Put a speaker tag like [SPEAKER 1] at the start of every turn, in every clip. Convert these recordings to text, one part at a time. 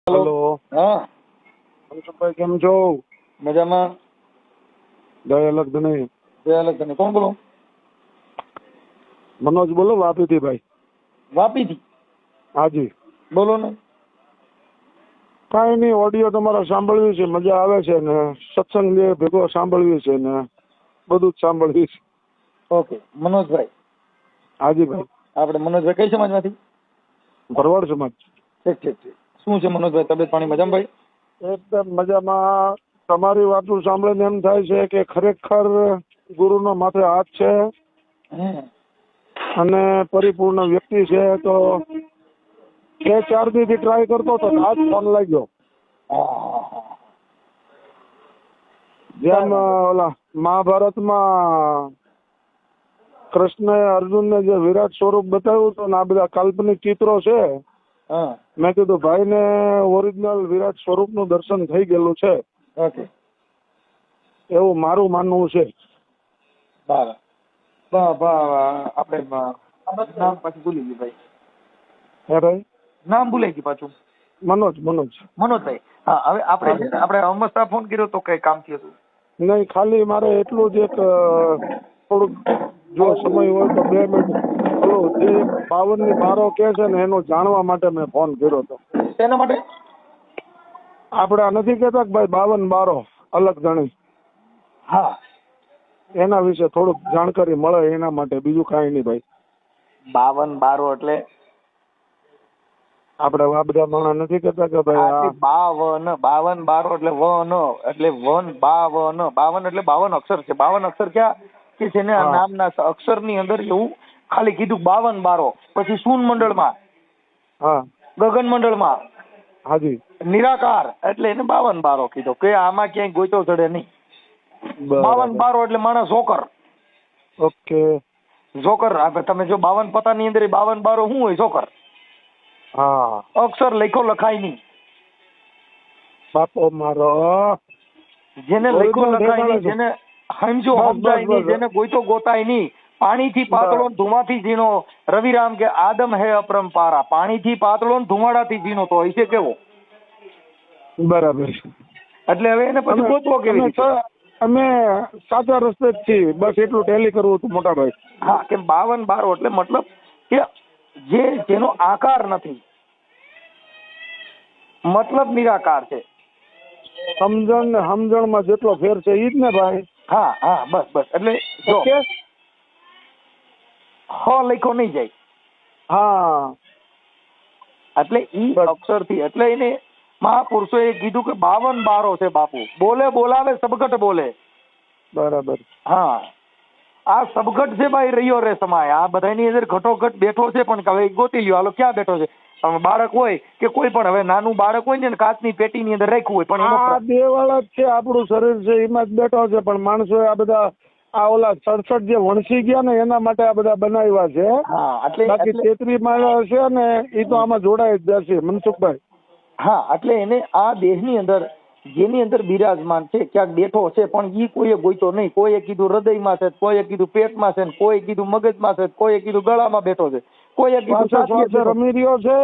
[SPEAKER 1] Hello.
[SPEAKER 2] હા
[SPEAKER 1] મનસુખભાઈ કેમ છો?
[SPEAKER 2] મજામાં.
[SPEAKER 1] જય અલગ ધણી.
[SPEAKER 2] જય અલગ ધણી. કોણ બોલો?
[SPEAKER 1] મનોજ બોલો, વાપીથી ભાઈ.
[SPEAKER 2] વાપીથી?
[SPEAKER 1] હાજી.
[SPEAKER 2] બોલો ને.
[SPEAKER 1] કાંઈ નહીં, ઓડિયો તમારો સાંભળ્યું છે, મજા આવે છે ને સત્સંગ જે ભેગો સાંભળ્યું છે ને બધું જ સાંભળ્યું છે.
[SPEAKER 2] ઓકે. મનોજભાઈ?
[SPEAKER 1] હાજી ભાઈ.
[SPEAKER 2] આપણે મનોજભાઈ કઈ સમાજમાંથી?
[SPEAKER 1] ભરવાડ સમાજ.
[SPEAKER 2] ઠીક ઠીક ઠીક. શું છે મનોજભાઈ, તબિયત પાણી મજામાં ભાઈ?
[SPEAKER 1] એકદમ મજામાં. તમારી વાતો સાંભળીને એમ થાય છે કે ખરેખર ગુરુનો માથે હાથ છે અને પરિપૂર્ણ વ્યક્તિ છે. તો 4 દીથી ટ્રાય કરતો હતો, આજ ફોન લાગ્યો. જેમ ઓલા મહાભારતમાં કૃષ્ણએ અર્જુનને જે વિરાટ સ્વરૂપ બતાવ્યું હતું ને આ બધા કાલ્પનિક ચિત્રો છે, મેં કીધું ભાઈને ઓરિજિનલ વિરાટ સ્વરૂપનું દર્શન થઈ ગયેલું છે.
[SPEAKER 2] ઓકે.
[SPEAKER 1] એવું મારું માનવું છે.
[SPEAKER 2] આપણે નામ પાછું ભૂલી ગયું ભાઈ.
[SPEAKER 1] હે ભાઈ?
[SPEAKER 2] નામ ભૂલાઈ ગયું પાછું. મનોજભાઈ. હા, હવે આપણે અમસ્તા ફોન કર્યો તો કઈ કામ થયું હતું?
[SPEAKER 1] નહીં, ખાલી મારે એટલું જ એક થોડુંક જો સમય હોય તો 2 મિનિટ હલો જે 52 ની બારો કે છે ને એનું જાણવા માટે મેં ફોન કર્યો હતો.
[SPEAKER 2] તેના માટે
[SPEAKER 1] આપણે આ નથી કહેતા કે ભાઈ 52 બારો અલગ ગણી?
[SPEAKER 2] હા,
[SPEAKER 1] એના વિશે થોડુંક જાણકારી મળે એના માટે, બીજું કાંઈ નહીં ભાઈ.
[SPEAKER 2] 52 બારો એટલે
[SPEAKER 1] આપણે આ બધા માણસ નથી કહેતા કે ભાઈ
[SPEAKER 2] 52 બારો એટલે વન એટલે 52 એટલે 52 અક્ષર છે. 52 અક્ષર ક્યાં કે છે ને આ નામના અક્ષર ની અંદર એવું ખાલી કીધું 52 બારો. પછી શૂન મંડળમાં,
[SPEAKER 1] હા,
[SPEAKER 2] ગગન મંડળમાં
[SPEAKER 1] હાજી
[SPEAKER 2] નિરાકાર એટલે એને 52 બારો કીધો કે આમાં ક્યાંય ગોઈતો ચડે નહીં. 52 બારો એટલે માણસ જોકર.
[SPEAKER 1] ઓકે.
[SPEAKER 2] જોકર તમે જો 52 પતાની અંદર 52 બારો શું હોય? જોકર.
[SPEAKER 1] હા,
[SPEAKER 2] અક્ષર લખો લખાય નહીં.
[SPEAKER 1] બાપો મારો.
[SPEAKER 2] જેને લખો લખાય નહીં, જેને સમજો સમજાય નહીં, જેને ગોઈતો ગોતાય નહીં. પાણીથી પાતળો, ધુમાથી ઝીણો. રવિરામ કે આદમ હે અપરંપારા. પાણીથી પાતળો, ધુમાડાથી ઝીણો તો હશે કેવો?
[SPEAKER 1] બરાબર.
[SPEAKER 2] એટલે હવે એને પછી ગોતવો કેવી રીતે?
[SPEAKER 1] અમે સાચા રસ્તે જ છીએ, બસ એટલું ટેલી કરવું હતું મોટા ભાઈ.
[SPEAKER 2] હા, કે 52 બારો એટલે મતલબ કે જેનો આકાર નથી, મતલબ નિરાકાર છે.
[SPEAKER 1] સમજણ ને સમજણમાં જેટલો ફેર છે ઈ જ ને ભાઈ.
[SPEAKER 2] હા હા, બસ એટલે જો લખો નહીં જાય.
[SPEAKER 1] હા,
[SPEAKER 2] એટલે ઈ અક્ષર થી એટલે એને મહાપુરુષો એ કીધું કે 52 બારો છે બાપુ. બોલે બોલાવે સબગટ બોલે.
[SPEAKER 1] બરાબર.
[SPEAKER 2] હા, આ સબગટ છે ભાઈ, રહ્યો રે સમાય. આ બધાની અંદર ઘટોઘટ બેઠો છે, પણ હવે ગોતી લ્યો હાલો ક્યાં બેઠો છે. બાળક હોય કે કોઈ પણ, હવે નાનું બાળક હોય ને કાચની પેટીની અંદર રાખ્યું હોય, પણ
[SPEAKER 1] આ દેવાળા જ છે, આપણું શરીર છે એમાં જ બેઠો છે. પણ માણસો આ બધા આ ઓલા 67 જે વણસી ગયા ને એના માટે આ બધા બનાવ્યા છે. બાકી 33 માણસ છે ને એ તો આમાં જોડાય જ જશે મનસુખભાઈ.
[SPEAKER 2] હા, એટલે એને આ દેહની અંદર જેની અંદર બિરાજમાન છે, ક્યાંક બેઠો છે, પણ ઈ કોઈએ ગોઈતો નહીં. કોઈએ કીધું હૃદયમાં છે, કોઈએ કીધું પેટમાં છે, કોઈએ કીધું મગજમાં છે, કોઈએ કીધું ગળામાં બેઠો છે, કોઈએ કીધું
[SPEAKER 1] શ્વાસે રમી રહ્યો છે,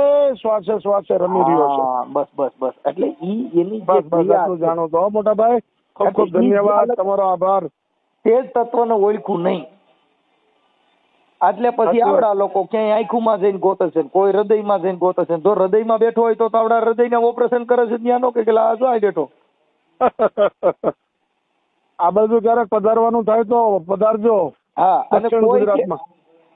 [SPEAKER 1] શ્વાસે રમી રહ્યો છે.
[SPEAKER 2] બસ એટલે ઈ એની
[SPEAKER 1] બસ જાણો તો મોટા ભાઈ. ખૂબ ખૂબ ધન્યવાદ, તમારો આભાર.
[SPEAKER 2] તે જ તત્વને ઓળખું નહીં એટલે પછી આવડા લોકો ક્યાંય આંખુમાં જઈને ગોતે છે, કોઈ હૃદયમાં જઈને ગોતે છે. જો હૃદયમાં બેઠો હોય તો આવડા હૃદયના ઓપરેશન કરે છે ત્યાં નો કે આ જો બેઠો.
[SPEAKER 1] આ બાજુ ક્યારેક પધારવાનું થાય તો પધારજો.
[SPEAKER 2] હા, અને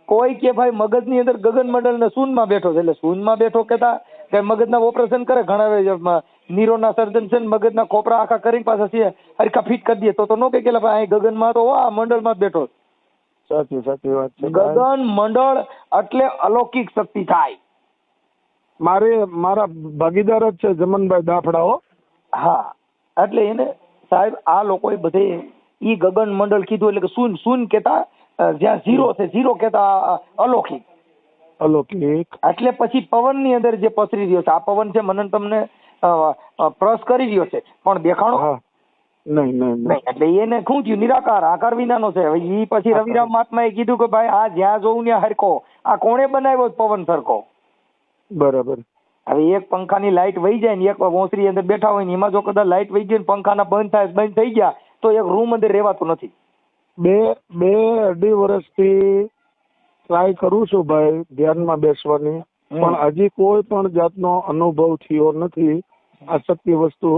[SPEAKER 2] કોઈ કે ભાઈ મગજની અંદર ગગન મંડળ ને શૂન્યમાં બેઠો છે, એટલે શૂન્યમાં બેઠો કેતા કે મગજના ઓપરેશન કરે. ઘણા નીરોના સર્જન છે, મગજના ખોપરા આખા કરીને પાછા છે હરખા ફિટ કરી દે તો નો કે ભાઈ ગગનમાં તો આ મંડળમાં જ બેઠો.
[SPEAKER 1] સાચી વાત છે.
[SPEAKER 2] ગગન મંડળ એટલે અલૌકિક શક્તિ થાય.
[SPEAKER 1] મારા ભાગીદાર જ છે જમનભાઈ દાફડાઓ.
[SPEAKER 2] હા, એટલે એને સાહેબ આ લોકોએ બધે ઈ ગગન મંડળ કીધું એટલે કે શૂન્ય કેતા, જ્યાં ઝીરો છે ઝીરો કેતા અલૌકિક. એટલે પછી પવન ની અંદર જે પસરી રહ્યો છે, આ પવન છે મને તમને પ્રસ કરી રહ્યો છે પણ દેખાણો નહીં. એટલે એને શું થયું? નિરાકાર, આકાર વિનાનો છે. હવે ઈ પછી રવિરામ મહાત્માએ કીધું કે ભાઈ આ જ્યાં જોઉં ત્યાં હરકો. આ કોણે બનાવ્યો પવન સરખો?
[SPEAKER 1] બરાબર.
[SPEAKER 2] હવે એક પંખાની લાઈટ વહી જાય ને એક ઓસરી અંદર બેઠા હોય ને એમાં જો કદાચ લાઈટ વહી ગઈ ને પંખાના બંધ થઈ ગયા તો એક રૂમ અંદર રહેવાતું નથી.
[SPEAKER 1] બે અઢી વર્ષથી ટ્રાય કરું છું ભાઈ ધ્યાનમાં બેસવાની, પણ હજી કોઈ પણ જાતનો અનુભવ થયો નથી આ સત્ય વસ્તુ,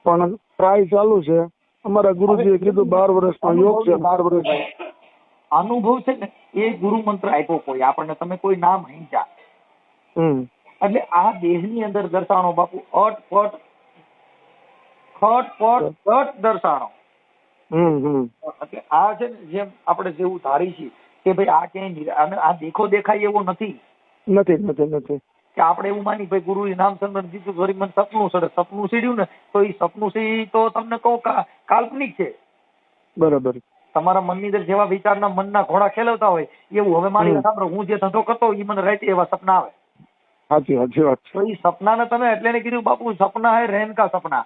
[SPEAKER 1] પણ ટ્રાય ચાલુ છે. અમારા ગુરુજીએ કીધું 12 વર્ષનો યોગ છે. 12 વર્ષ
[SPEAKER 2] અનુભવ છે ને એ ગુરુ મંત્ર આપ્યો કોઈ આપણને, તમે કોઈ નામ હિંચા એટલે આ દેહની અંદર દર્શાણો બાપુ અટપટ ખટપટ ઘટ દર્શાણો. એટલે આ છે ને જેમ આપણે જેવું ધારી છીએ કે ભાઈ આ ક્યાંય આ દેખો દેખાય એવો નથી કે આપણે એવું માની ભાઈ ગુરુએ નામ સંગઠન દીધું ફરી મને સપનું સડે, સપનું સીડ્યું ને તો એ સપનું સી તો તમને કહું કાલ્પનિક છે.
[SPEAKER 1] બરાબર.
[SPEAKER 2] તમારા મનની અંદર જેવા વિચારના મનના ઘોડા ખેલવતા હોય એવું હવે મારી સાંભળો, હું જે ધંધો કરતો એ મને રાતે એવા સપના આવે.
[SPEAKER 1] સાચી વાત.
[SPEAKER 2] તો એ સપનાને તમે એટલે ને કીધું બાપુ સપના હે રેન કા સપના.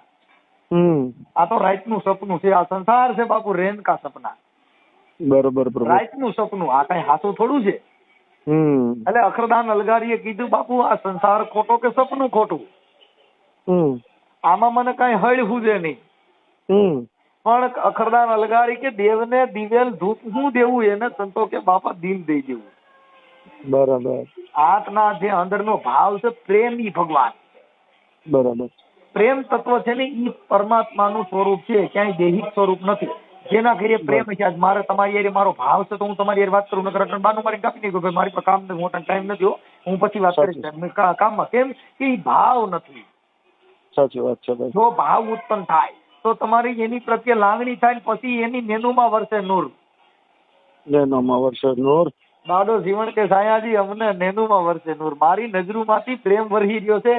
[SPEAKER 2] આ તો રાત નું સપનું છે, આ સંસાર છે બાપુ રેન કા સપના.
[SPEAKER 1] બરોબર.
[SPEAKER 2] રાત નું સપનું, આ કઈ હાસું થોડું છે. એટલે અખરદાન અલગારીએ કીધું બાપુ આ સંસાર ખોટો કે સપનું ખોટું, આમાં મને કઈ હળવું છે નહીં. પણ અખરદાન અલગારી કે દેવને દિવેલ ધૂપ હું દેવું એને સંતો કે બાપા દિલ દઈ દેવું.
[SPEAKER 1] બરાબર.
[SPEAKER 2] આત્મા જે અંદરનો ભાવ છે પ્રેમી ભગવાન.
[SPEAKER 1] બરાબર.
[SPEAKER 2] પ્રેમ તત્વ છે ને એ પરમાત્માનું સ્વરૂપ છે, ક્યાંય દૈહિક સ્વરૂપ નથી. જેના ઘરે પ્રેમ છે, આજ મારે તમારી યારે મારો ભાવ છે તો હું તમારી યારે વાત કરું, નકર બાનું મારી કાપી નહીં ગયો મારી પાસે કામ નથી, મોટા ટાઈમ નથી, હું પછી વાત કરીશ કામમાં. કેમ કે એ ભાવ નથી.
[SPEAKER 1] સાચી વાત છે.
[SPEAKER 2] જો ભાવ ઉત્પન્ન થાય તો તમારી એની પ્રત્યે લાગણી થાય પછી એની નેનુમાં વરસે નૂર. દાદો જીવન કે સાયાજી અમને નેનુમાં વરસે નૂર, મારી નજરુમાંથી પ્રેમ વરહી રહ્યો છે.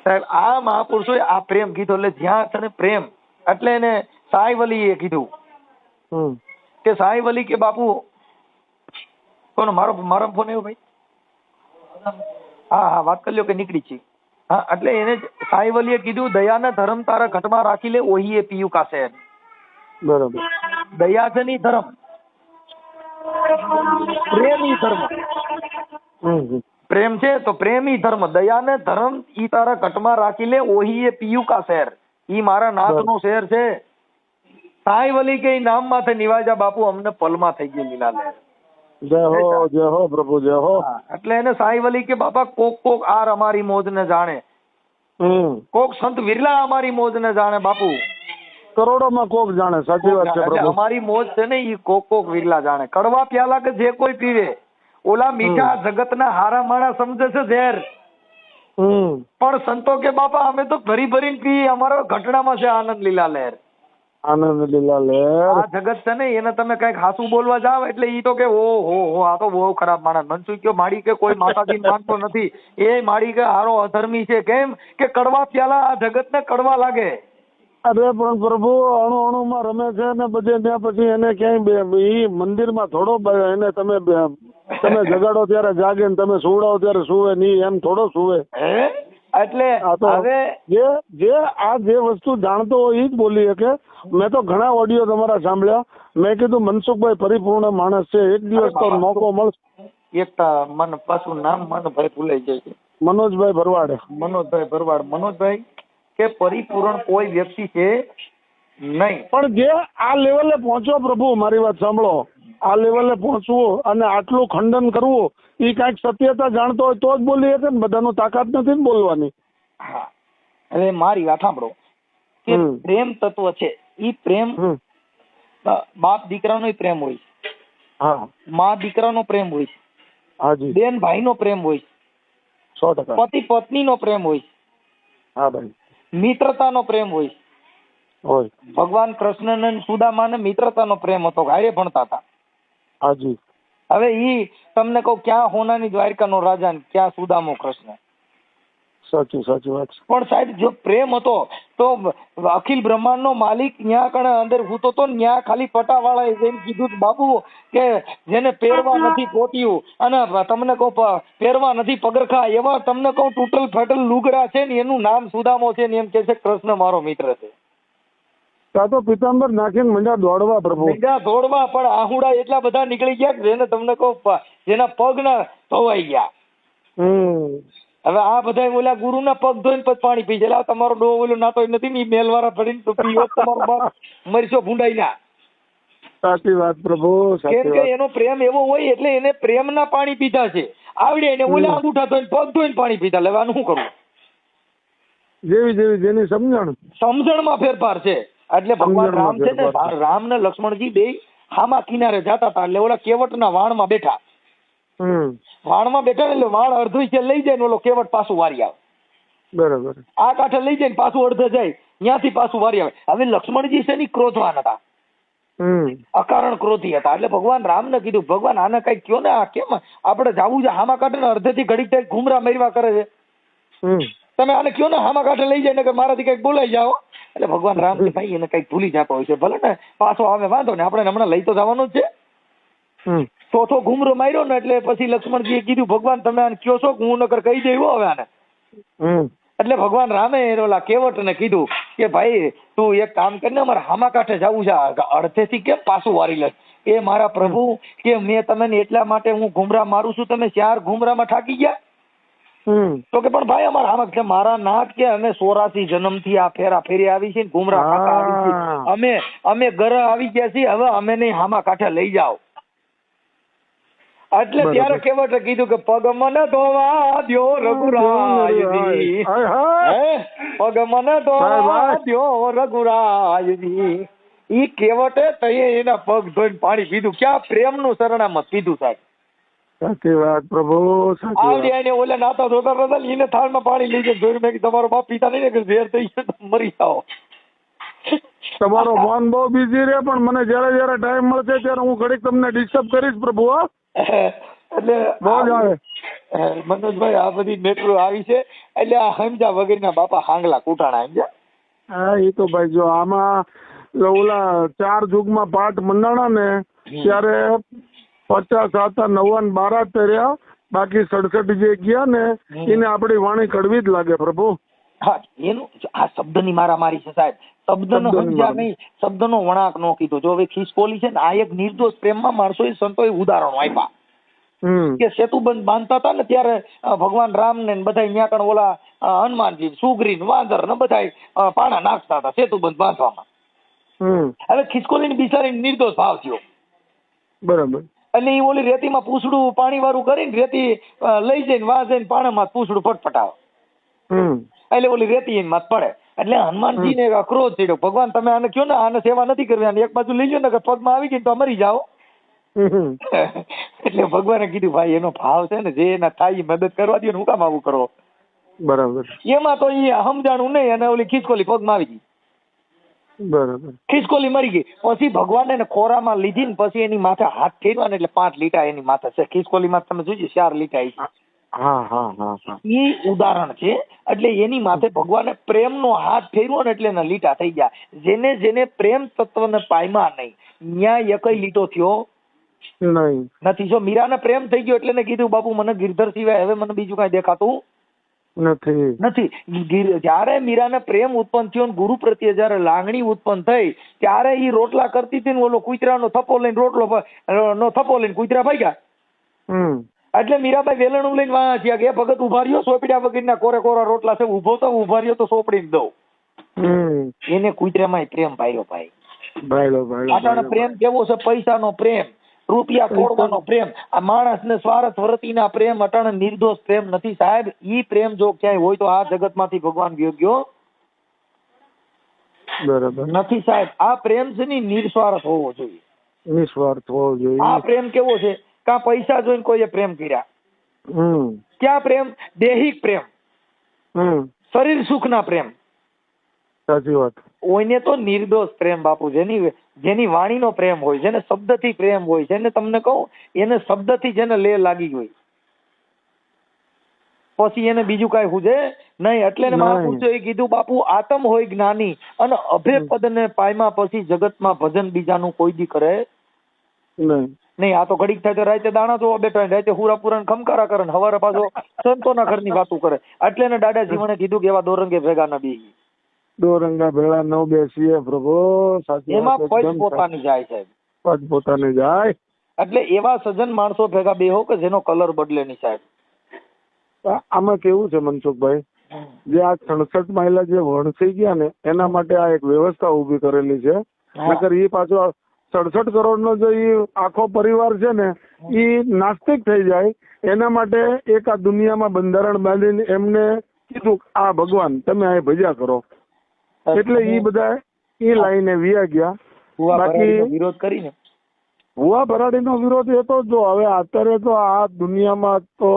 [SPEAKER 2] સાહેબ આ મહાપુરુષોએ આ પ્રેમ કીધો એટલે જ્યાં છે ને પ્રેમ એટલે એને સાહેબ અલીએ કીધું કે સાહેબ અલી કે બાપુ કોનો મારો ફોન આવ્યો ભાઈ? હા વાત કરી લ્યો કે નીકળી છે. હા એટલે એને સાહેબ અલીએ કીધું દયાને ધર્મ તારા ઘટમાં રાખી લે ઓહી એ પીયુ કાશે.
[SPEAKER 1] બરોબર.
[SPEAKER 2] દયા છે ની ધર્મ, પ્રેમી ધર્મ. પ્રેમ છે તો પ્રેમી ધર્મ, દયાને ધર્મ ઈ તારા ઘટમાં રાખી લે ઓહી એ પીયુ કા શહેર, ઈ મારા નાથનું શહેર છે. સાહેબ અલી કે નામ માથે નિવાજા બાપુ અમને પલમાં થઈ ગઈ લીલા લહેર.
[SPEAKER 1] જય હો પ્રભુ જય હો.
[SPEAKER 2] એટલે એને સાહેબ અલી કે બાપા કોક આર અમારી મોજ ને જાણે, કોક સંત વિરલા અમારી મોજ ને જાણે બાપુ.
[SPEAKER 1] કરોડોમાં કોક જાણે. સાચી વાત છે પ્રભુ.
[SPEAKER 2] અમારી મોજ છે ને ઈ કોક વિરલા જાણે. કડવા પ્યાલા કે જે કોઈ પીવે ઓલા મીઠા જગતના હારા માણા સમજે છે ઝેર, પણ સંતો કે બાપા અમે તો ભરીને પી, અમારો ઘટનામાં છે આનંદ લીલા લહેર.
[SPEAKER 1] આનંદ લીલા લહેર.
[SPEAKER 2] આ જગત છે ને એને તમે કઈક હાસું બોલવા જાવ એટલે ઈ તો કે ઓહો આ તો બહુ ખરાબ માણસ. મનસુખ કયો માડી કે કોઈ માતાજી માનતો નથી, એ માડી કે હારો અધર્મી છે. કેમ કે કડવા પ્યાલા આ જગત ને કડવા લાગે.
[SPEAKER 1] અરે પણ પ્રભુ અણુમાં રમે છે ને પછી એને ક્યાંય મંદિરમાં થોડો એને તમે જગાડો ત્યારે જાગે ને તમે સુવડાવો ત્યારે સુવે નહીં, એમ થોડો સુવે.
[SPEAKER 2] એટલે હવે
[SPEAKER 1] જે વસ્તુ જાણતો હોય એ જ બોલી શકે. મેં તો ઘણા ઓડિયો તમારા સાંભળ્યા. મેં કીધું મનસુખભાઈ પરિપૂર્ણ માણસ છે, એક દિવસ તો મોકો મળશે.
[SPEAKER 2] એક મન પાછું નામ મનભાઈ ભૂલાઈ જાય છે,
[SPEAKER 1] મનોજભાઈ ભરવાડ.
[SPEAKER 2] મનોજભાઈ કે પરિપૂર્ણ કોઈ વ્યક્તિ છે નહીં, પણ
[SPEAKER 1] જે આ લેવલે પહોંચો પ્રભુ, મારી વાત સાંભળો, આ લેવલે પહોંચવું અને આટલું ખંડન કરવું એ કઈક સત્યતા જાણતો હોય તો જ બોલી શકે ને, બધાનું તાકાત નથી ને બોલવાની.
[SPEAKER 2] હા હવે મારી વાત સાંભળો કે પ્રેમ તત્વ છે ઈ પ્રેમ બાપ દીકરાનો પ્રેમ હોય,
[SPEAKER 1] હા
[SPEAKER 2] માં દીકરાનો પ્રેમ હોય,
[SPEAKER 1] હાજી
[SPEAKER 2] બેન ભાઈનો પ્રેમ હોય,
[SPEAKER 1] 100%.
[SPEAKER 2] પતિ પત્નીનો પ્રેમ હોય,
[SPEAKER 1] હા ભાઈ
[SPEAKER 2] મિત્રતાનો પ્રેમ હોય. ભગવાન કૃષ્ણ ને સુદામાને મિત્રતાનો પ્રેમ હતો, ગાયરે ભણતા હતા.
[SPEAKER 1] હાજી.
[SPEAKER 2] હવે ઈ તમને કહું ક્યાં હોનાની દ્વારકાનો રાજા ને ક્યાં સુદામો કૃષ્ણ.
[SPEAKER 1] સાચી વાત છે.
[SPEAKER 2] પણ સાહેબ જો પ્રેમ હતો તો અખિલ બ્રહ્માંડ નો માલિક ન્યા કણે અંદર હૂતો તો ન્યા ખાલી પટાવાળાએ જેમ કીધું બાબુ કે જેને પહેરવા નથી પોટ્યું અને તમને કહું પહેરવા નથી પગરખા, એવા તમને કહું તૂટલ ફાટલ લુગડા છે ને એનું નામ સુદામો છે ને એમ કે છે કૃષ્ણ મારો મિત્ર છે.
[SPEAKER 1] તો પિતાંબર નાખીને મંડા દોડવા પ્રભુ,
[SPEAKER 2] મંડા દોડવા, પણ આહુડા એટલા બધા નીકળી ગયા જેને તમને કહું જેના પગ ના ધોવાઈ ગયા. હવે આ બધા ઓલા ગુરુના પગ ધોઈને પછી પાણી પી જાય. તમારો ડો ઓલો નાતો નથી ને મેલવાળા ભરીને તો પીવો તમારો બાપ મરશો ભૂંડાઈ ના.
[SPEAKER 1] સાચી વાત પ્રભુ.
[SPEAKER 2] કેમ કે એનો પ્રેમ એવો હોય એટલે એને પ્રેમના પાણી પીધા છે. આવડે એને ઓલા અંગૂઠા ધોઈને પગ ધોઈને પાણી પીધા. એટલે આનું શું કરવું?
[SPEAKER 1] જેવી જેવી જેની
[SPEAKER 2] સમજણમાં ફેરફાર છે. એટલે ભગવાન રામ છે ને, રામ ને લક્ષ્મણજી બે હામા કિનારે જતા હતા. એટલે ઓલા કેવટના વાણમાં બેઠા. વાણમાં બેઠા એટલે વાણ અડધું લઈ જાય ને ઓલો કેવટ પાછું વારી આવે.
[SPEAKER 1] બરાબર.
[SPEAKER 2] આ કાંઠે લઈ જાય ને પાછું અડધે જાય, ત્યાંથી પાછું વારી આવે. હવે લક્ષ્મણજી છે ને ક્રોધવાન હતા, અકારણ ક્રોધી હતા. એટલે ભગવાન રામને કીધું, ભગવાન આને કઈ કયો ને, આ કેમ આપણે જવું છે હામા કાંઠે ને અડધેથી ઘડીક થાય ઘુમરા મેરવા કરે છે. તમે આને કયો ને હામા કાંઠે લઈ જાય ને કે મારાથી કઈક બોલાઈ જાઓ. એટલે ભગવાન રામ કે ભાઈ એને કઈક ભૂલી જતો હોય છે, ભલે ને પાછો આવે વાંધો ને, આપણે હમણાં લઈ તો જવાનું જ છે. ચોથો ઘુમરો માર્યો ને એટલે પછી લક્ષ્મણજીએ કીધું ભગવાન તમે આને કયો છો હું નકર કહી દઈ હવે આને. એટલે ભગવાન રામે ઓલા કેવટને કીધું કે ભાઈ તું એક કામ કરીને અમારે હામા કાંઠે જવું છે, અડધેથી કેમ પાછું વારી લે. એ મારા પ્રભુ કે મેં તમે એટલા માટે હું ઘુમરા મારું છું, તમે 4 ઘુમરામાં થાકી ગયા. તો કે પણ ભાઈ અમારા હામા કે મારા નાથ કે અમે 84 જન્મથી આ ફેરા ફેરી આવી છે, ઘુમરા ખાતા આવી છે, અમે ઘર આવી ગયા છીએ, હવે અમે નહીં હામા કાંઠે લઈ જાઓ. એટલે ત્યારે કેવટે કીધું કે પગ મને ધોવા દ્યો રઘુરાયજી, પગ મને ધોવા દ્યો રઘુરાયજી. ઈ કેવટે તયે એના પગ ધોઈને પાણી પીધું. ક્યાં પ્રેમનું સરનામત પીધું સાહેબ.
[SPEAKER 1] સાચી વાત પ્રભુ.
[SPEAKER 2] આવડે એને ઓલા નાતા ધોતા હતા એને થાળમાં પાણી લઈ જાય ધોઈને. મેં તમારો બાપ પીતા નહીં ને કે ઝેર થઈ ગયો મરી જાઓ.
[SPEAKER 1] તમારો ફોન બહુ બિઝી રહે પણ મને જયારે ટાઈમ મળશે ત્યારે હું ઘડીક તમને ડિસ્ટર્બ કરીશ પ્રભુ.
[SPEAKER 2] એટલે મનોજભાઈ આ બધી મેટ્રો આવી છે એટલે આ સમજા વગરના બાપા હાંગલા કુટાણા સમજ્યા.
[SPEAKER 1] હા એ તો ભાઈ જો આમાં ઓલા 4 યુગમાં પાઠ મંડાણા ને ત્યારે 50 હતા 99 12 તર્યા, બાકી 67 જે ગયા ને એને આપણી વાણી કડવી જ લાગે પ્રભુ.
[SPEAKER 2] હા એનું આ શબ્દની મારામારી છે સાહેબ. શબ્દનો સમજ્યા નહીં, શબ્દનો વણાક નો કીધો. જો હવે ખિસકોલી છે ને આ એક નિર્દોષ પ્રેમમાં માણસોએ સંતોએ ઉદાહરણો આપ્યા કે સેતુબંધ બાંધતા હતા ને ત્યારે ભગવાન રામ ને બધા ત્યાં કણ ઓલા હનુમાનજી સુગ્રીવ વાંદર ને બધા પાણા નાખતા હતા સેતુબંધ બાંધવામાં. હવે ખિસકોલી ની બિચારી નિર્દોષ ભાવ થયો.
[SPEAKER 1] બરાબર.
[SPEAKER 2] એટલે એ ઓલી રેતીમાં પૂછડું પાણી વાળું કરીને રેતી લઈ જઈને વાં જઈને પાણામાં પૂછડું ફટફટાવે એટલે ઓલી રેતી એની માથ પડે. એટલે હનુમાનજી ને ક્રોધ થયો, ભગવાન તમે આને કયો ને આને સેવા નથી કરવી, આને એક બાજુ લઈ જાઓ ને પગમાં આવી ગઈ તો મરી જાઓ. એટલે ભગવાને કીધું ભાઈ એનો ભાવ છે ને જે એના થાય મદદ કરવા દો ને હું કામ આવું કરો.
[SPEAKER 1] બરાબર.
[SPEAKER 2] એમાં તો એ સમજાણું નહીં અને ઓલી ખિસકોલી પગમાં આવી ગઈ.
[SPEAKER 1] બરાબર.
[SPEAKER 2] ખિસકોલી મરી ગઈ. પછી ભગવાન એને ખોરામાં લીધી ને પછી એની માથે હાથ ફેરવા ને એટલે 5 લીટા એની માથે છે. ખિસકોલી માં તમે જોજો 4 લીટા છે. ઈ ઉદાહરણ છે. એટલે એની માથે ભગવાને પ્રેમનો હાથ ફેરવો ને એટલે એના લીટા થઈ ગયા. જેને જેને પ્રેમ તત્વને પામ્યા નહીં ન્યા એકય લીટો થયો નથી. જો મીરાને પ્રેમ થઈ ગયો એટલે એને કીધું બાપુ મને ગિરધર સિવાય હવે મને બીજું કઈ દેખાતું નથી. જયારે મીરાને પ્રેમ ઉત્પન્ન થયો ગુરુ પ્રત્યે જયારે લાગણી ઉત્પન્ન થઈ ત્યારે ઈ રોટલા કરતી હતી ને ઓલો કુતરાનો થપ્પો લઈને રોટલો નો થપ્પો લઈને કુતરા ભાગ્યા. એટલે મીરાબાઈ વેલણું લઈને વાળા થયા કે ભગત ઉભા રહ્યો સોપડ્યા વગરના કોરે કોરા રોટલા છે ઉભો તો ઉભા રહ્યો તો સોપડી દઉં. એને કુતરામાં પ્રેમ ભાઈરો ભાઈ. પ્રેમ કેવો છે? પૈસાનો પ્રેમ, રૂપિયા ખોડવાનો પ્રેમ. આ માણસને સ્વાર્થ વરતીના પ્રેમ અટાણે નિર્દોષ પ્રેમ નથી સાહેબ. ઈ પ્રેમ જો ક્યાંય હોય તો આ જગતમાંથી ભગવાન ગયો નથી સાહેબ. આ પ્રેમ છે ને નિસ્વાર્થ હોવો જોઈએ.
[SPEAKER 1] નિસ્વાર્થ હોવો જોઈએ.
[SPEAKER 2] આ પ્રેમ કેવો છે? કા પૈસા જોઈને કોઈએ પ્રેમ કર્યા? ક્યાં પ્રેમ? દેહિક પ્રેમ, શરીર સુખના પ્રેમ.
[SPEAKER 1] સાચી વાત.
[SPEAKER 2] ઓઈને તો નિર્દોષ પ્રેમ બાપુ, જેની વાણીનો પ્રેમ હોય, જેને શબ્દથી પ્રેમ હોય, જેને તમને કહું એને શબ્દથી જેને લે લાગી હોય પછી એને બીજું કઈ હુજે નહીં. એટલે મહાપુરુષોએ કીધું બાપુ આત્મ હોય જ્ઞાની અને અભય પદને પામ્યા પછી જગતમાં ભજન બીજાનું કોઈ દી કરે નહીં. આ તો ઘડીક થાય તો રાતે દાણા જોવા બેઠા રાતે હુરાપુરા ખમકારા કરે ને હવારે પાછો સંતોના ઘરની વાતો કરે. એટલે એને દાદા જીવને કીધું કે એવા દોરંગે ભેગા ન બેસી.
[SPEAKER 1] દોરંગા ભેળા ન બેસીએ પ્રભુ.
[SPEAKER 2] એમાં પદ પોતાની જાય સાહેબ,
[SPEAKER 1] પદ પોતાની જાય.
[SPEAKER 2] એટલે એવા સજ્જન માણસો ભેગા બેહો કે જેનો કલર બદલે નહીં સાહેબ.
[SPEAKER 1] આમાં કેવું છે મનસુખભાઈ, જે આ 66 મહિલા જે વણસી ગયા ને એના માટે આ એક વ્યવસ્થા ઉભી કરેલી છે. નકર એ પાછો 67 કરોડનો જો ઈ આખો પરિવાર છે ને ઈ નાસ્તિક થઈ જાય એના માટે એક આ દુનિયામાં બંધારણ બાંધીને એમને કીધું આ ભગવાન તમે આ ભજ્યા કરો, એટલે ઈ બધા ઈ લાઈને વિયા ગયા. બાકી
[SPEAKER 2] વિરોધ કરીને
[SPEAKER 1] ભુવા ભરાડીનો વિરોધ એ તો જો હવે અત્યારે તો આ દુનિયામાં તો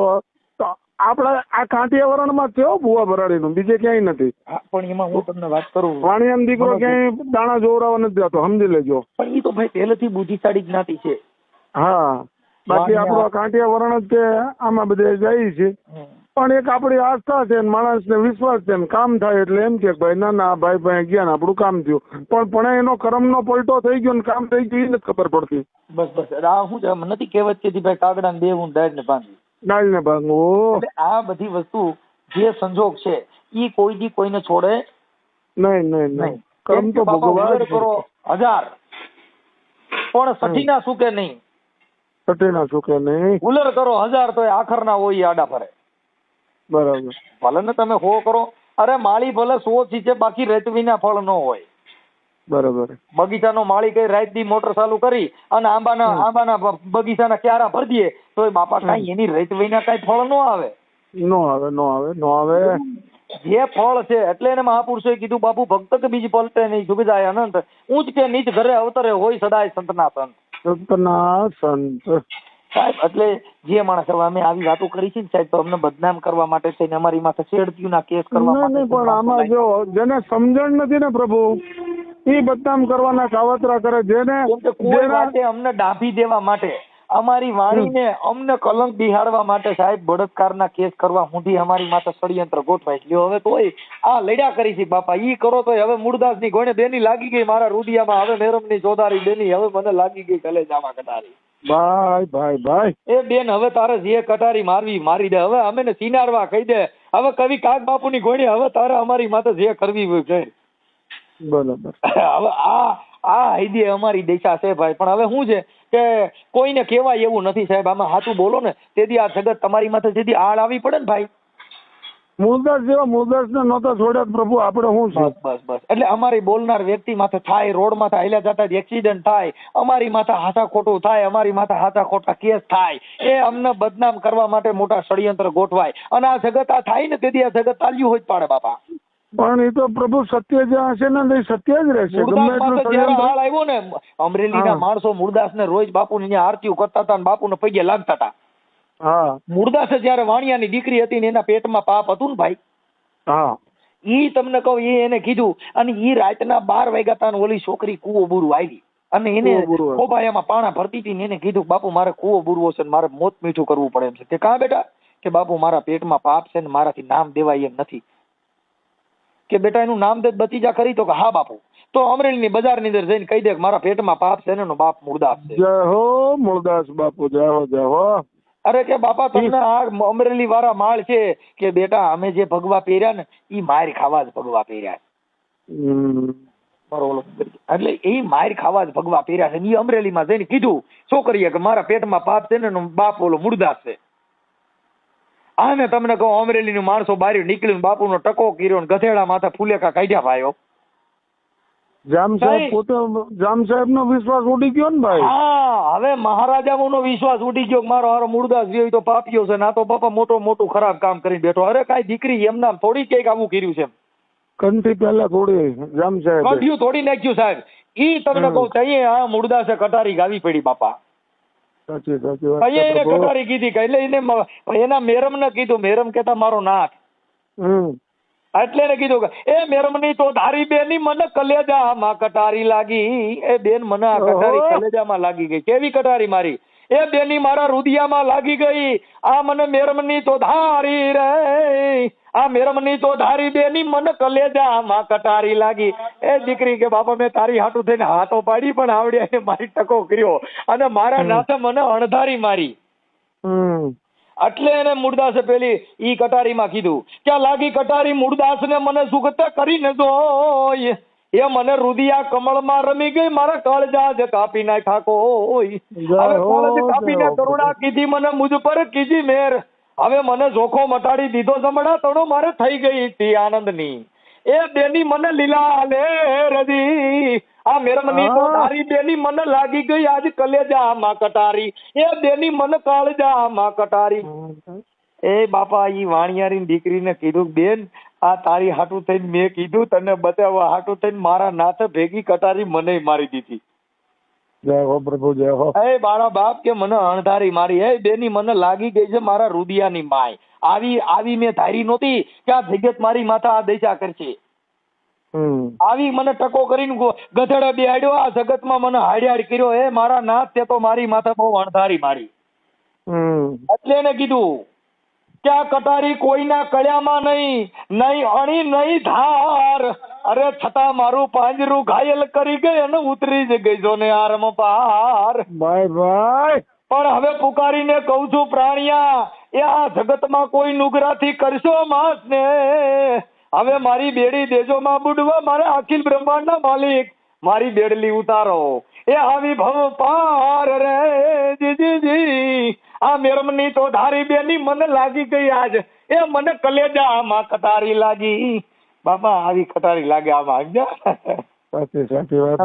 [SPEAKER 1] આપડા આ કાંઠિયાવાડમાં થયો ભુવા ભરાડીનું, બીજે ક્યાંય નથી.
[SPEAKER 2] પણ એમાં હું તમને વાત કરું,
[SPEAKER 1] વાણિયાનો દીકરો ક્યાંય દાણા જોવરાવા નથી જતો, સમજી લેજો.
[SPEAKER 2] પણ એ તો ભાઈ પહેલેથી બુદ્ધિશાળી જ્ઞાતિ છે.
[SPEAKER 1] હા, બાકી આપણું આ કાંઠિયાવાડ જ આમાં બધે જાય છે. પણ એક આપણી આસ્થા છે, માણસને વિશ્વાસ છે, કામ થાય એટલે એમ કે ભાઈ ના ના ભાઈ ભાઈ ગયા ને આપણું કામ થયું. પણ એનો કર્મનો પલટો થઈ ગયો ને કામ થઈ ગયું એ નથી ખબર પડતી.
[SPEAKER 2] બસ આ શું નથી કહેવત કે ભાઈ કાગડા ને દેવું ડાળ ને ભાંગી
[SPEAKER 1] ડાળ ને ભાંગવું.
[SPEAKER 2] આ બધી વસ્તુ જે સંજોગ છે ઈ કોઈ દી કોઈને છોડે
[SPEAKER 1] નહીં. કર્મ તો ભોગવવા
[SPEAKER 2] કરો 1000 પણ સઠી ના સુકે નહીં.
[SPEAKER 1] સઠી ના સુકે નહીં.
[SPEAKER 2] ઉલર કરો 1000 તો આખર ના હોય આડા ફરે.
[SPEAKER 1] બરાબર.
[SPEAKER 2] ભલે ને તમે હો કરો, અરે માળી ભલે 100 ચીચે બાકી રેત વિના ફળ ન હોય.
[SPEAKER 1] બરાબર.
[SPEAKER 2] બગીચાનો માળી કઈ રાત દી મોટર ચાલુ કરી અને આંબાના બગીચાના ક્યારા ભરી દે તો બાપા કઈ એની રેત વિના કઈ ફળ ન આવે.
[SPEAKER 1] નો આવે.
[SPEAKER 2] જે ફળ છે એટલે એને મહાપુરુષોએ કીધું બાપુ ભક્ત કે બીજ પલટે નહીં જુગ જાય અનંત, ઊંચ કે નીચ ઘરે અવતરે હોય સદાય સંતના સંત. સાહેબ એટલે જે માણસ અમે આવી વાતો કરી છે ને સાહેબ, તો અમને બદનામ કરવા માટે થઈને અમારી માથે છેડતીઓના કેસ કરવા માટે.
[SPEAKER 1] પણ આમાં જો જેને સમજણ નથી ને પ્રભુ એ બદનામ કરવાના કાવતરા કરે. જેને
[SPEAKER 2] અમને ડાભી દેવા માટે, અમારી વાણીને અમને કલંક બિહાડવા માટે સાહેબ બળાત્કારના કેસ કરવા સુધી અમારી માથે ષડયંત્ર ગોઠવાય લ્યો. હવે તોય આ લડ્યા કરી છે બાપા, ઈ કરો તો હવે મૂળદાસની ગોણે બેની લાગી ગઈ મારા રુદિયામાં, હવે મેરમની ચોધારી બેની હવે મને લાગી ગઈ કલેજામાં કટારી.
[SPEAKER 1] ભાઈ
[SPEAKER 2] એ બેન હવે તારે જે કટારી મારવી મારી દે, હવે અમે ને સિનારવા કહી દે, હવે કવિ કાગ બાપુની ગોણી હવે તારે અમારી માથે જે કરવી હોય કર.
[SPEAKER 1] બરાબર.
[SPEAKER 2] હવે આ આઈડી અમારી દિશા છે ભાઈ. પણ હવે શું છે કે કોઈને કહેવાય એવું નથી સાહેબ, આમાં સાચું બોલો ને તેથી આ જગત તમારી માથે જેથી આડ આવી પડે ને ભાઈ.
[SPEAKER 1] મૂળદાસ જેવા મૂળદાસ ને નહોતા છોડ્યા પ્રભુ, આપણે શું છે.
[SPEAKER 2] બસ એટલે અમારી બોલનાર વ્યક્તિ માથે થાય, રોડ માથે હાલ્યા જતા એક્સિડન્ટ થાય, અમારી માથે હાથા ખોટું થાય, અમારી માથે હાથા ખોટા કેસ થાય, એ અમને બદનામ કરવા માટે મોટા ષડયંત્ર ગોઠવાય અને આ જગત આ થાય ને તેથી આ જગત તાલ્યું હોય જ પાડે બાપા.
[SPEAKER 1] પણ એ તો પ્રભુ સત્ય જ્યાં હશે ને સત્ય જ રહેશે.
[SPEAKER 2] હાલ આવ્યો ને અમરેલીના માણસો મૂળદાસ ને રોજ બાપુની આરતીઓ કરતા હતા, બાપુને પગે લાગતા હતા. મૂળદાસે જયારે વાણિયાની દીકરી હતી ને એના પેટમાં પાપ હતું ને ભાઈ, ઈ તમને કહું એ એને કીધું અને ઈ રાતના 12 વાગ્યા તા ઓલી છોકરી કૂવો બુરુ આવી અને એને ખોબાયામાં પાણા ભરતી હતી ને એને કીધું બાપુ મારે કૂવો બુરવો છે ને મારે મોત મીઠું કરવું પડે એમ છે. કે કાં બેટા? કે બાપુ મારા પેટમાં પાપ છે ને મારાથી નામ દેવાય એમ નથી. કે બેટા એનું નામ દે બચી જા ખરી? તો કે હા બાપુ. તો અમરેલીની બજારની અંદર જઈને કહી દે કે મારા પેટમાં પાપ છે ને એનો બાપ મૂળદાસ છે.
[SPEAKER 1] જય હો મૂળદાસ બાપુ, જય હો.
[SPEAKER 2] અરે કે બાપા તમને આ અમરેલી વાળા માળ છે કે બેટા અમે જે ભગવા પહેર્યા ને ઈ માર ખાવા જ ભગવા પહેર્યા છે. એટલે એ માર ખાવા જ ભગવા પહેર્યા છે. એ અમરેલીમાં જઈને કીધું છોકરીએ કે મારા પેટમાં પાપ છે ને બાપ ઓલો મૂળદાસ છે. આને તમને કહું અમરેલીનું માણસો બહાર નીકળીને બાપુનો ટકો કર્યો ને ગધેડા માથે ફૂલેકા કાઢ્યા ભાઈઓ.
[SPEAKER 1] જામ સાહેબ નો વિશ્વાસ ઉડી ગયો ને ભાઈ.
[SPEAKER 2] હા, હવે મહારાજાનો વિશ્વાસ ઉડી ગયો. મારો હારો મૂળદાસ રહ્યો તો પાપ્યો છે, ના તો બાપા મોટું ખરાબ કામ કરીને બેઠો. અરે કઈ દીકરી એમના થોડી કઈક આવું કર્યું છે.
[SPEAKER 1] કંઠી પહેલા થોડી જામ સાહેબ
[SPEAKER 2] કંઠિયું તોડી નાખ્યું સાહેબ. ઈ તમને કહું ચાહીએ આ મૂળદાસે કટારી ગાવી પડી બાપા.
[SPEAKER 1] સાચી વાત.
[SPEAKER 2] એને કટારી કીધી એટલે એને એના મેરમ ને કીધું, મેરમ કેતા મારો નાથ. એટલે એને કીધું કે એ મેરમની તો ધારી બેની મને કલેજામાં કટારી લાગી. એ બેન મને આ કટારી કલેજામાં લાગી ગઈ. કેવી કટારી મારી? એ બેની મારા રુદિયામાં લાગી ગઈ. આ મને મેરમની તો ધારી રે, આ મેરમની તો ધારી બેની મને કલેજામાં કટારી લાગી. એ દીકરી કે બાપા મેં તારી હાટું થઈને હાથો પાડી પણ આવડ્યા મારી ટકો કર્યો અને મારા નાથે મને અણધારી મારી. એટલે એને મૂળદાસે પેલી ઈ કટારીમાં કીધું ક્યાં લાગી કટારી મૂળદાસ ને મને સુગત કરીને જોય. એ મને રુદિયા કમળમાં રમી ગઈ, મારા કાળજા જ કાપી નાખ્યા કોઈ. હવે કાળજ કાપીને કરુણા કીધી મને મુજ પર કીધી મેર. હવે મને જોખો મટાડી દીધો જમણા તણો મારે થઈ ગઈ હતી આનંદની એ બેની મને લીલા લે રજી આ મેરમની તો તારી બેની મને લાગી ગઈ આજ કલેજા માં કટારી એ બેની મને કાળજા માં કટારી એ બાપા ઈ વાણિયારી દીકરીને કીધું બેન આ તારી હાટું થઈને મેં કીધું તને બતાવવા હાટું થઈને મારા નાથે ભેગી કટારી મને મારી દીધી.
[SPEAKER 1] જય હો પ્રભુ જય હો.
[SPEAKER 2] એ બાળા બાપ કે મને અણધારી મારી એ બેની મને લાગી ગઈ છે મારા રુદિયાની માય આવી મેં ધારી નહોતી કે આ જગત મારી માથા આ દશા કરશે. આવી મને ટકો કરીને ગધેડે બેહાડ્યો આ જગતમાં મને હાડ્યાડ કર્યો એ મારા નાથ તે તો મારી માથા બહુ અણધારી મારી. એટલે એને કીધું કે આ કટારી કોઈના કળ્યામાં નહીં અણી નહીં ધાર અરે છતાં મારું પાંજરું ઘાયલ કરી ગઈ અને ઉતરી જ ગઈ જો ને આરમ પાર.
[SPEAKER 1] Bye bye.
[SPEAKER 2] પણ હવે પુકારીને કહું છું પ્રાણિયા એ આ જગતમાં કોઈ નુગરાથી કરશો માસ ને હવે મારી બેડી દેજો માં બુડવા મારા અખિલ બ્રહ્માંડના માલિક મારી બેડલી ઉતારો એ આવી ભવ પાર રે જી આ મેરમની તો ધારી બેની મને લાગી ગઈ આજ એ મને કલેજા માં કટારી લાગી. બાબા આવી કટારી લાગે આમાં
[SPEAKER 1] સાચી વાત.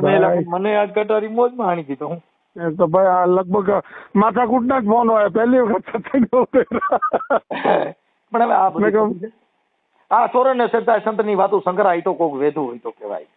[SPEAKER 2] મને આજ કટારી મોજમાં આણી દીધો હું.
[SPEAKER 1] એ તો ભાઈ આ લગભગ માથાકૂટના જ ફોન હોય પહેલી વખત.
[SPEAKER 2] પણ હવે આ બધું આ સોરણ ને સરદાર સંત ની વાતો સંકરાય તો કોક વેધું હોય તો કેવાય.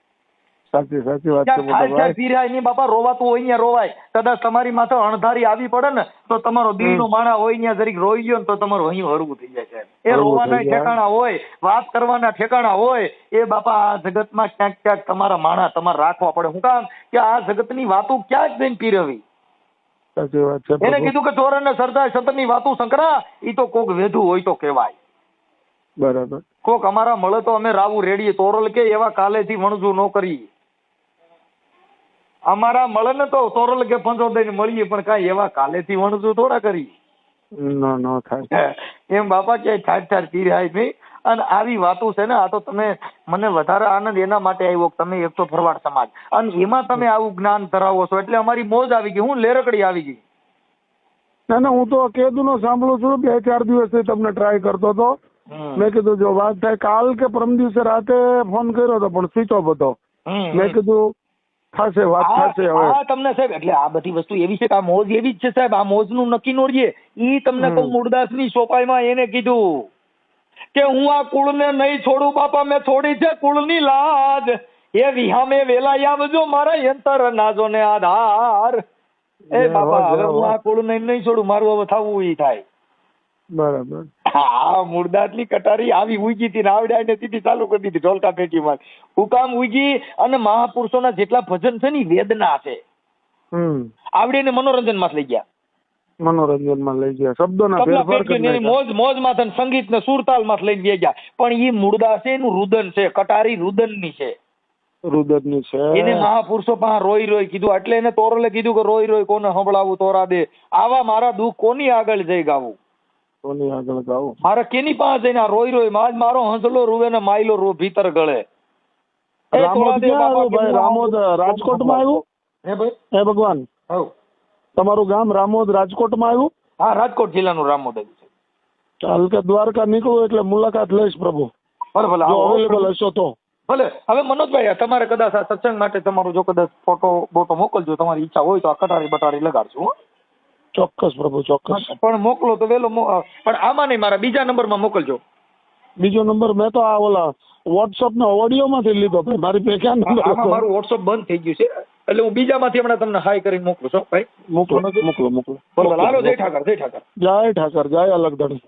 [SPEAKER 1] સાચી વાત
[SPEAKER 2] છે બાપા રોવાતું હોય ત્યાં રોવાય કદાચ તમારી માથે અણધારી આવી પડે ને તો તમારો દિલનો માણા હોય ત્યાં જરીક રોઈ ગયો ને તો તમારું અહીં હરવું થઈ જાય છે. એ રોવાના ઠેકાણા હોય વાત કરવાના ઠેકાણા હોય એ બાપા આ જગતમાં ક્યાંક ક્યાંક તમારા માણા તમારે રાખવા પડે. હું કામ કે આ જગતની વાતો ક્યાંક જઈને પીરવી.
[SPEAKER 1] સાચી વાત છે.
[SPEAKER 2] એને કીધું કે ચોર અને સરદાર સંત ની વાતો સંકરા ઈ તો કોક વેધું હોય તો કેવાય.
[SPEAKER 1] બરાબર.
[SPEAKER 2] કોક અમારા મળે તો અમે રાવું રેડીએ તોરલ કે એવા કાલેથી વણજુ ન કરી. અમારા મળે ને તો તોરલ કે પંચો દઈને મળીએ પણ કાંઈ એવા કાલેથી વણજુ થોડા કરી.
[SPEAKER 1] ન થાય
[SPEAKER 2] એમ બાપા ક્યાંય ઠાઠ પીરાય નહીં. અને આવી વાતો છે ને આ તો તમે મને વધારે આનંદ એના માટે આવ્યો તમે એક તો ભરવાડ સમાજ અને એમાં તમે આવું જ્ઞાન ધરાવો છો એટલે અમારી મોજ આવી ગઈ. હું લેરકડી આવી ગઈ.
[SPEAKER 1] ના હું તો કેદુ નો સાંભળું છું 2-4 દિવસથી તમને ટ્રાય કરતો હતો. મેં કીધું જો વાત થાય કાલ કે પરમ દિવસે રાતે ફોન કર્યો હતો પણ સ્વિચ ઓફ હતો. મેં કીધું થશે વાત થશે હવે.
[SPEAKER 2] તમને સાહેબ એટલે આ બધી વસ્તુ એવી છે કે આ મોજ એવી જ છે સાહેબ. આ મોજ નું નક્કી નોડીએ ઈ તમને કહું મૂળદાસ ની ચોપાઈમાં એને કીધું કે હું આ કુળ ને નહીં છોડું બાપા મેં છોડી છે કુળ ની લાજ એ વિહામે વેલા આવજો મારા યંતર નાજો ને આધાર. એ બાપા હવે હું આ કુળ ને નહીં છોડું મારું હવે થવું ઈ થાય.
[SPEAKER 1] બરાબર.
[SPEAKER 2] હા મૂળદાસની કટારી આવી ઉગી હતી ને આવડ્યા ને સીધી ચાલુ કરી દીધી ઢોલકા પેટીમાં. હુકામ ઉગી અને મહાપુરુષોના જેટલા ભજન છે ને વેદના છે. આવડીને મનોરંજનમાં લઈ ગયા.
[SPEAKER 1] મનોરંજનમાં લઈ ગયા શબ્દોના ફેરફાર કરી
[SPEAKER 2] મોજ માં સંગીત ને સુરતાલમાં લઈને ગયા. પણ એ મૂળદાસ એનું રુદન છે કટારી રુદનની છે.
[SPEAKER 1] રુદનની છે.
[SPEAKER 2] એને મહાપુરુષો પાસે રોઈ કીધું એટલે એને તોરલે કીધું કે રોઈ કોને સંભળાવું તોરા દે આવા મારા દુઃખ કોની આગળ જઈ ગાવું.
[SPEAKER 1] કોની આગળ ગાવું
[SPEAKER 2] મારે કેની પાસે જઈને રોઈ મારો હંસલો રૂવે ને માયલો રૂ ભીતર ગળે.
[SPEAKER 1] રામોદ રાજકોટમાં આવ્યું હે ભગવાન. તમારું ગામ રામોદ રાજકોટમાં આવ્યું.
[SPEAKER 2] હા રાજકોટ જિલ્લાનું રામોદ આવ્યું છે.
[SPEAKER 1] ચાલ કે દ્વારકા નીકળું એટલે મુલાકાત લઈશ પ્રભુ.
[SPEAKER 2] ભલે
[SPEAKER 1] અવેલેબલ હશો તો.
[SPEAKER 2] ભલે હવે મનોજભાઈ તમારે કદાચ આ સત્સંગ માટે તમારું જો કદાચ ફોટો મોકલજો તમારી ઈચ્છા હોય તો આ કટારી બટારી લગાડશું.
[SPEAKER 1] ચોક્કસ પ્રભુ ચોક્કસ.
[SPEAKER 2] પણ મોકલો તો વેલો પણ આમાં નહીં મારા બીજા નંબરમાં મોકલજો.
[SPEAKER 1] બીજો નંબર મેં તો આ ઓલા વોટ્સઅપ નો ઓડિયો માંથી લીધો મારી પેકા નંબર.
[SPEAKER 2] મારું વોટ્સઅપ બંધ થઈ ગયું છે એટલે હું બીજામાંથી હમણાં તમને હાઈ કરીને મોકલું છું ભાઈ.
[SPEAKER 1] મોકલો.
[SPEAKER 2] હાલો જય ઠાકર.
[SPEAKER 1] જય ઠાકર જય અલગધણી.